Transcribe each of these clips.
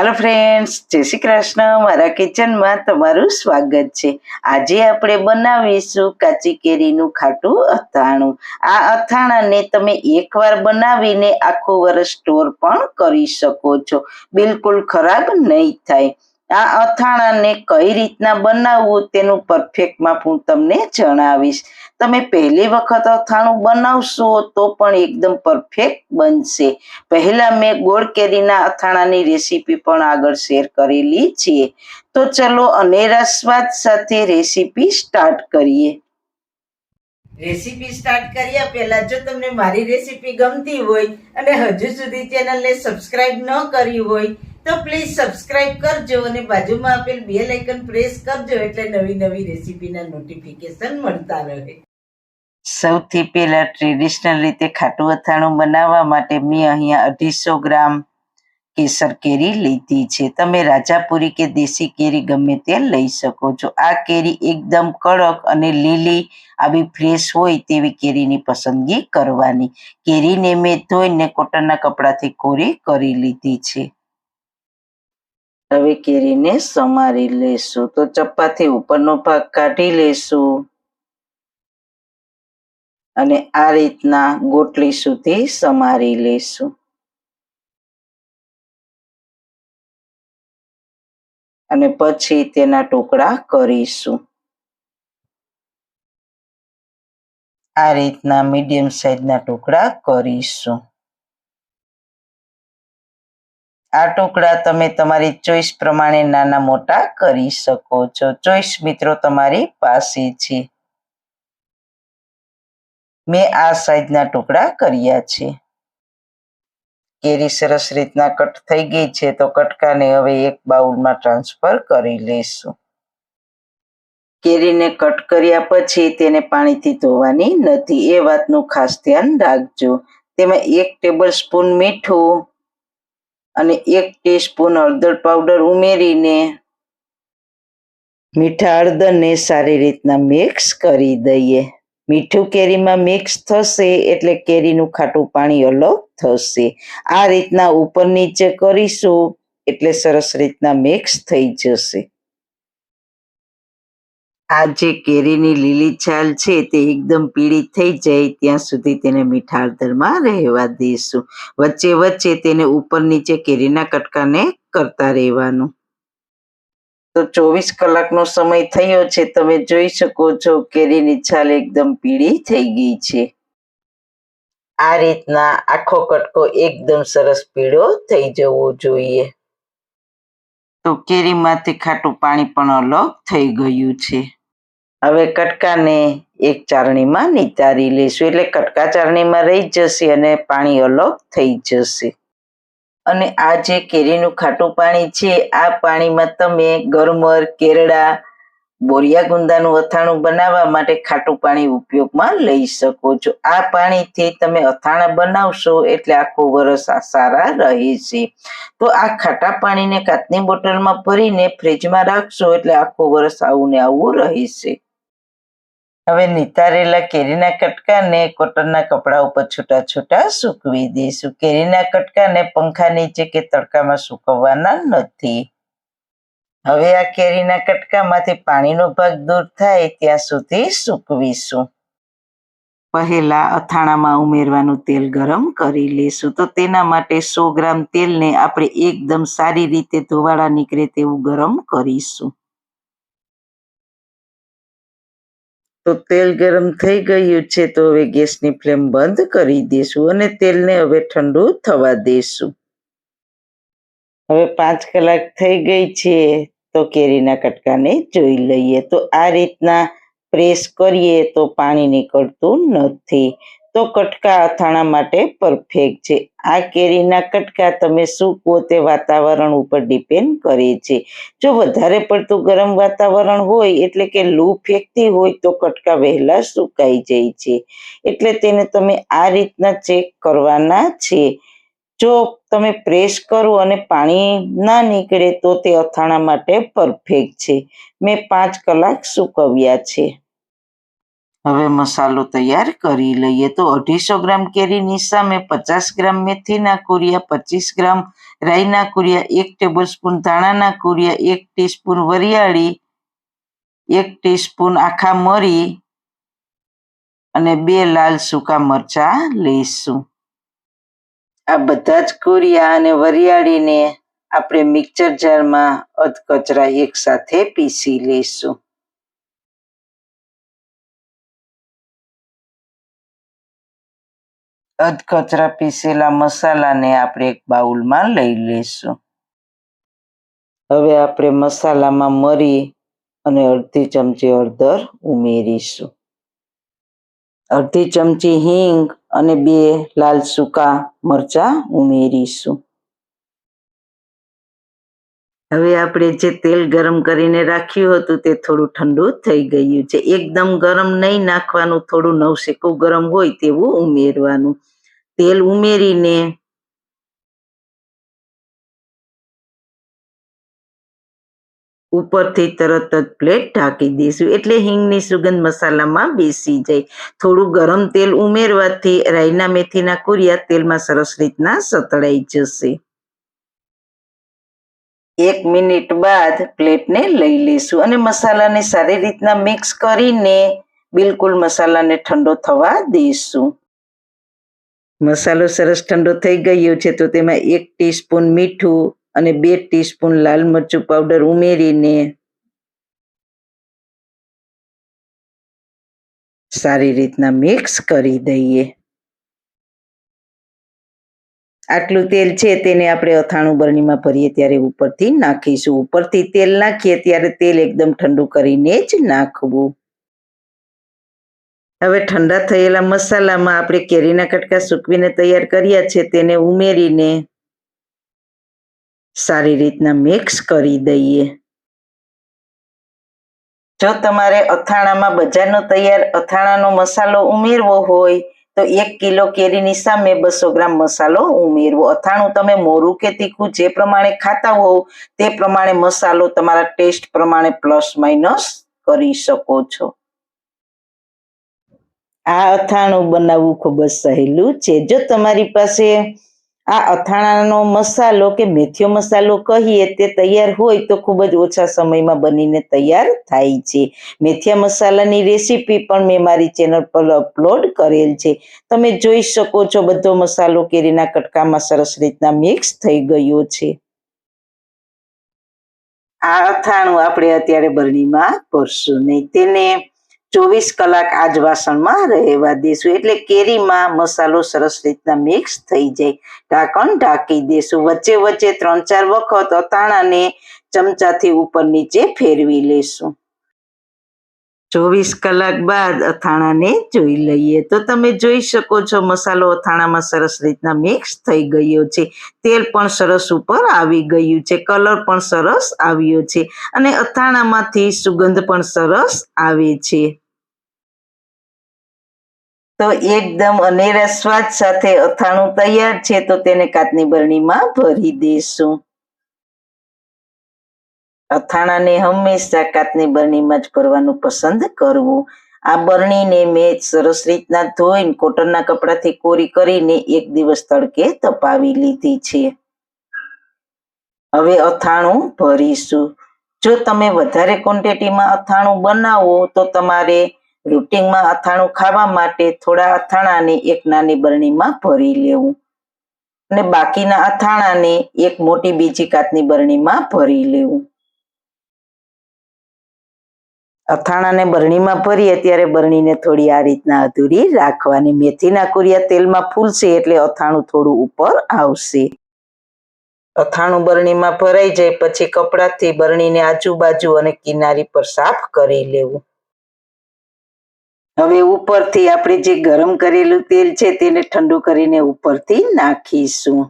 Hello friends, जय श्री कृष्ण। मारा kitchen में तमारू स्वागत है। आज आपणे बनावीशुं काची केरीनुं खाटुं अथाणुं। आ अथाणाने तमे एकवार बनावीने आखुं वर्ष स्टोर पण करी शको छो, बिल्कुल खराब नहीं थाय। आ अथाणाने कई रीतना बनाववुं तेनुं परफेक्ट माप हुं तमने जणावीश। તમે પહેલી વખત અથાણું બનાવશો તો પણ એકદમ પરફેક્ટ બનશે। પહેલા મેં ગોળ કેરીના અથાણાની રેસીપી પણ આગળ શેર કરેલી છે। તો ચલો અનેરા સ્વાદ સાથે રેસીપી સ્ટાર્ટ કરીએ। રેસીપી સ્ટાર્ટ કર્યા પહેલા જો તમને મારી રેસીપી ગમતી હોય અને હજુ સુધી ચેનલને સબસ્ક્રાઇબ ન કરી હોય તો પ્લીઝ સબસ્ક્રાઇબ કરજો અને બાજુમાં આપેલ બેલ આઇકન પ્રેસ કરજો એટલે નવી નવી રેસીપીના નોટિફિકેશન મળતા રહે। સૌથી પહેલા ટ્રેડિશનલ રીતે ખાટું અથાણું બનાવવા માટે મેં અહીંયા 250 ગ્રામ કેસર કેરી લીધી છે। તમે રાજાપુરી કે દેશી કેરી ગમે તે લઈ શકો છો। આ કેરી એકદમ કડક અને લીલી આવી ફ્રેશ હોય તેવી કેરીની પસંદગી કરવાની। કેરીને મેં ધોઈને કોટનના કપડાથી કોરી કરી લીધી છે। હવે કેરીને સમારી લેશું। તો ચપ્પાથી ઉપરનો ભાગ કાઢી લેશું અને આ રીતના ગોટલી સુધી સમારી લેશું। અને પછી તેના ટુકડા કરીશું। આ રીતના મીડિયમ સાઈઝના ટુકડા કરીશું। આ ટુકડા તમે તમારી ચોઈસ પ્રમાણે નાના મોટા કરી શકો છો। ચોઈસ મિત્રો તમારી પાસે છે। મેં આ સાઈઝના ટુકડા કર્યા છે। કેરી સરસ રીતના કટ થઈ ગઈ છે તો કટકાને હવે એક બાઉલમાં ટ્રાન્સફર કરી લઈશું। કેરીને કટ કર્યા પછી તેને પાણીથી ધોવાની નથી, એ વાતનું ખાસ ધ્યાન રાખજો। તેમાં 1 ટેબલ સ્પૂન મીઠું અને 1 ટીસ્પૂન હળદર પાવડર ઉમેરીને મીઠા હળદરને સારી રીતના મિક્સ કરી દઈએ। મીઠું કેરીમાં મિક્સ થશે એટલે કેરીનું ખાટું પાણી અલગ થશે। આ રીતના ઉપર નીચે કરીશું એટલે સરસ રીતના મિક્સ થઈ જશે। આ જે કેરીની લીલી છાલ છે તે એકદમ પીળી થઈ જાય ત્યાં સુધી તેને મીઠા હળદરમાં રહેવા દઈશું। વચ્ચે વચ્ચે તેને ઉપર નીચે કેરીના કટકાને કરતા રહેવાનું। તો 24 કલાકનો સમય થયો છે, તમે જોઈ શકો છો કેરીની છાલ એકદમ પીળી થઈ ગઈ છે। આ રીતના આખો કટકો એકદમ સરસ પીળો થઈ જવો જોઈએ। તો કેરીમાંથી ખાટું પાણી પણ અલગ થઈ ગયું છે। હવે કટકાને એક ચારણીમાં નિતારી લેશું એટલે કટકા ચારણીમાં રહી જશે અને પાણી અલગ થઈ જશે। અને આ જે કેરીનું ખાટું પાણી છે આ પાણીમાં તમે ગરમર, કેરડા, બોરિયા ગુંદાનું અથાણું બનાવવા માટે ખાટું પાણી ઉપયોગમાં લઈ શકો છો। આ પાણીથી તમે અથાણા બનાવશો એટલે આખું વરસ સારા રહેશે। તો આ ખાટા પાણીને કાચની બોટલમાં ભરીને ફ્રીજમાં રાખશો એટલે આખું વરસ આવું ને આવું રહેશે। હવે નિતારેલા કેરીના કટકાને કોટનના કપડા ઉપર છૂટા છૂટા સૂકવી દઈશું। કેરીના કટકાને પંખા નીચે કે તડકામાં સૂકવવાના નથી। હવે આ કેરીના કટકામાંથી પાણીનો ભાગ દૂર થાય ત્યાં સુધી સૂકવીશું। પહેલા અથાણામાં ઉમેરવાનું તેલ ગરમ કરી લઈશું। તો તેના માટે 100 ગ્રામ તેલને આપણે એકદમ સારી રીતે ધોવાળા નીકળે તેવું ગરમ કરીશું। તો તેલ ગરમ થઈ ગયું છે તો હવે ગેસની ફ્લેમ બંધ કરી દઈશું અને તેલને હવે ઠંડુ થવા દઈશું। હવે 5 કલાક થઈ ગઈ છે તો કેરીના કટકાને જોઈ લઈએ। તો આ રીતના પ્રેસ કરીએ તો પાણી નીકળતું નથી। તો કટકા અથાણા માટે પરફેક્ટ છે। આ કેરીના કટકા તમે સૂકવો તે વાતાવરણ ઉપર ડિપેન્ડ કરે છે। જો વધારે પડતું ગરમ વાતાવરણ હોય એટલે કે લૂ ફેંકતી હોય તો કટકા વહેલા સુકાઈ જાય છે, એટલે તેને તમે આ રીતના ચેક કરવાના છે। જો તમે પ્રેસ કરો અને પાણી ના નીકળે તો તે અથાણા માટે પરફેક્ટ છે। મેં 5 કલાક સૂકવ્યા છે। હવે મસાલો તૈયાર કરી લઈએ. તો 250 ગ્રામ કેરીની સામે 50 ગ્રામ મેથીના કુરિયા, 25 ગ્રામ રાઈના કુરિયા, 1 ટેબલસ્પૂન ધાણાના કુરિયા, 1 ટીસ્પૂન વરિયાળી, 1 ટીસ્પૂન આખા મરી અને 2 લાલ સૂકા મરચાં લઈશું. આ બધા જ કુરિયા અને વરિયાળીને આપણે મિક્સર જારમાં અધકચરા એકસાથે પીસી લઈશું. અધકચરા પીસેલા મસાલાને આપણે એક બાઉલમાં લઈ લઈશું. હવે આપણે મસાલામાં મરી અને અડધી ચમચી હળદર ઉમેરીશું. અડધી ચમચી હિંગ અને 2 લાલ સૂકા મરચાં ઉમેરીશું. હવે આપણે જે તેલ ગરમ કરીને રાખ્યું હતું તે થોડું ઠંડુ થઈ ગયું છે. એકદમ ગરમ નહીં નાખવાનું, થોડું નવશેકું ગરમ હોય તેવું ઉમેરવાનું. તેલ ઉમેરીને ઉપરથી તરત જ પ્લેટ ઢાંકી દઈશું, એટલે હિંગની સુગંધ મસાલામાં બેસી જાય. થોડું ગરમ તેલ ઉમેરવાથી રાઈના મેથીના કુરિયા તેલમાં સરસ રીતના સતળાઈ જશે. 1 મિનિટ બાદ પ્લેટને લઈ લઈશું અને મસાલાને સારી રીતના મિક્સ કરીને બિલકુલ મસાલાને ઠંડો થવા દઈશું. મસાલો સરસ ઠંડો થઈ ગયો છે તો તેમાં 1 ટીસ્પૂન મીઠું અને 2 ટીસ્પૂન લાલ મરચું પાવડર ઉમેરીને સારી રીતના મિક્સ કરી દઈએ. આટલું તેલ છે તેને આપણે અથાણું બરણીમાં ભરીએ ત્યારે ઉપરથી નાખીશું. ઉપરથી તેલ નાખીએ ત્યારે તેલ એકદમ ઠંડુ કરીને જ નાખવું. હવે ઠંડા થયેલા મસાલામાં આપણે કેરીના કટકા સૂકવીને તૈયાર કર્યા છે તેને ઉમેરીને સારી રીતના મિક્સ કરી દઈએ. જો તમારે અથાણામાં બજારનો તૈયાર અથાણાનો મસાલો ઉમેરવો હોય તો 1 કિલો કેરીની સામે 200 ગ્રામ મસાલો ઉમેરવો. અથાણું તમે મોરું કે તીખું જે પ્રમાણે ખાતા હોવ તે પ્રમાણે મસાલો તમારા ટેસ્ટ પ્રમાણે પ્લસ માઇનસ કરી શકો છો. આ અથાણું બનાવવું ખૂબ જ સહેલું છે. જો તમારી પાસે આ અથાણાનો મસાલો કે મેથીયો મસાલો કહીએ તે તૈયાર હોય તો ખૂબ જ ઓછા સમયમાં બનીને તૈયાર થાય છે. મેથીયા મસાલાની રેસીપી પણ મેં મારી ચેનલ પર અપલોડ કરેલ છે. તમે જોઈ શકો છો બધો મસાલો કેરીના કટકામાં સરસ રીતના મિક્સ થઈ ગયો છે. આ અથાણું આપણે અત્યારે બરણીમાં ભરશું નહીં, તેને 24 કલાક આ જ વાસણમાં રહેવા દઈશું, એટલે કેરીમાં મસાલો સરસ રીતના મિક્સ થઈ જાય. ઢાંકણ ઢાંકી દઈશું. વચ્ચે વચ્ચે 3-4 વખત અથાણાને ચમચાથી ઉપર નીચે ફેરવી લઈશું. 24 કલાક બાદ અથાણાને જોઈ લઈએ તો તમે જોઈ શકો છો મસાલો અથાણામાં સરસ રીતના મિક્સ થઈ ગયો છે. તેલ પણ સરસ ઉપર આવી ગયું છે, કલર પણ સરસ આવ્યો છે અને અથાણામાંથી સુગંધ પણ સરસ આવે છે. તો એકદમ અનેરા સ્વાદ સાથે અથાણું તૈયાર છે. તો તેને કાચની બરણીમાં ભરી દઈશું. અથાણાને હંમેશા કાચની બરણીમાં જ ભરવાનું પસંદ કરવું. આ બરણીને મેં સરસ રીતના ધોઈને કોટનના કપડાથી કોરી કરીને 1 દિવસ તડકે તપાવી લીધી છે. હવે અથાણું ભરીશું. જો તમે વધારે ક્વોન્ટિટીમાં અથાણું બનાવો તો તમારે રૂટિનમાં અથાણું ખાવા માટે થોડા અથાણાને એક નાની બરણીમાં ભરી લેવું અને બાકીના અથાણાને એક મોટી બીજી કાચની બરણીમાં ભરી લેવું. અથાણાને બરણીમાં ભરીએ ત્યારે બરણીને થોડી આ રીતના અધૂરી રાખવાની. મેથીના કુરિયા તેલમાં ફૂલશે એટલે અથાણું થોડું ઉપર આવશે. અથાણું બરણીમાં ભરાઈ જાય પછી કપડાથી બરણીને આજુબાજુ અને કિનારી પર સાફ કરી લેવું. હવે ઉપરથી આપણે જે ગરમ કરેલું તેલ છે તેને ઠંડુ કરીને ઉપરથી નાખીશું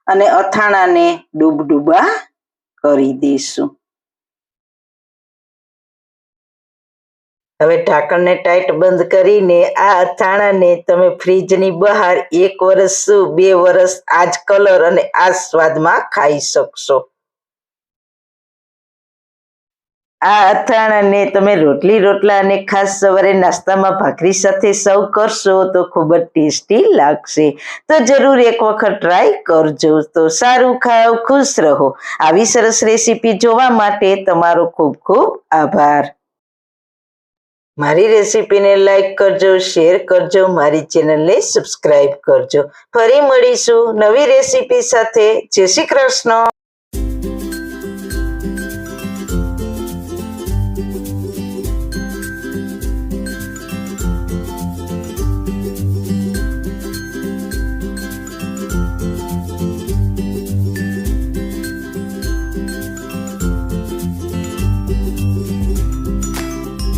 અને અથાણાને ડૂબડૂબા કરી દઈશું. હવે ઢાંકણને ટાઈટ બંધ કરીને આ અથાણાને તમે ફ્રીજની બહાર 1 વર્ષ શું 2 વર્ષ આ જ કલર અને આ જ સ્વાદમાં ખાઈ શકશો. આ અથાણાને તમે રોટલા અને ખાસ સવારે નાસ્તામાં ભાખરી સાથે સર્વ કરશો તો ખૂબ જ ટેસ્ટી લાગશે. તો જરૂર એક વખત ટ્રાય કરજો. તો સારું ખાઓ, ખુશ રહો. આવી સરસ રેસીપી જોવા માટે તમારો ખૂબ ખૂબ આભાર. મારી રેસીપીને લાઈક કરજો, શેર કરજો, મારી ચેનલને સબસ્ક્રાઈબ કરજો. ફરી મળીશું નવી રેસીપી સાથે. જય શ્રી કૃષ્ણ.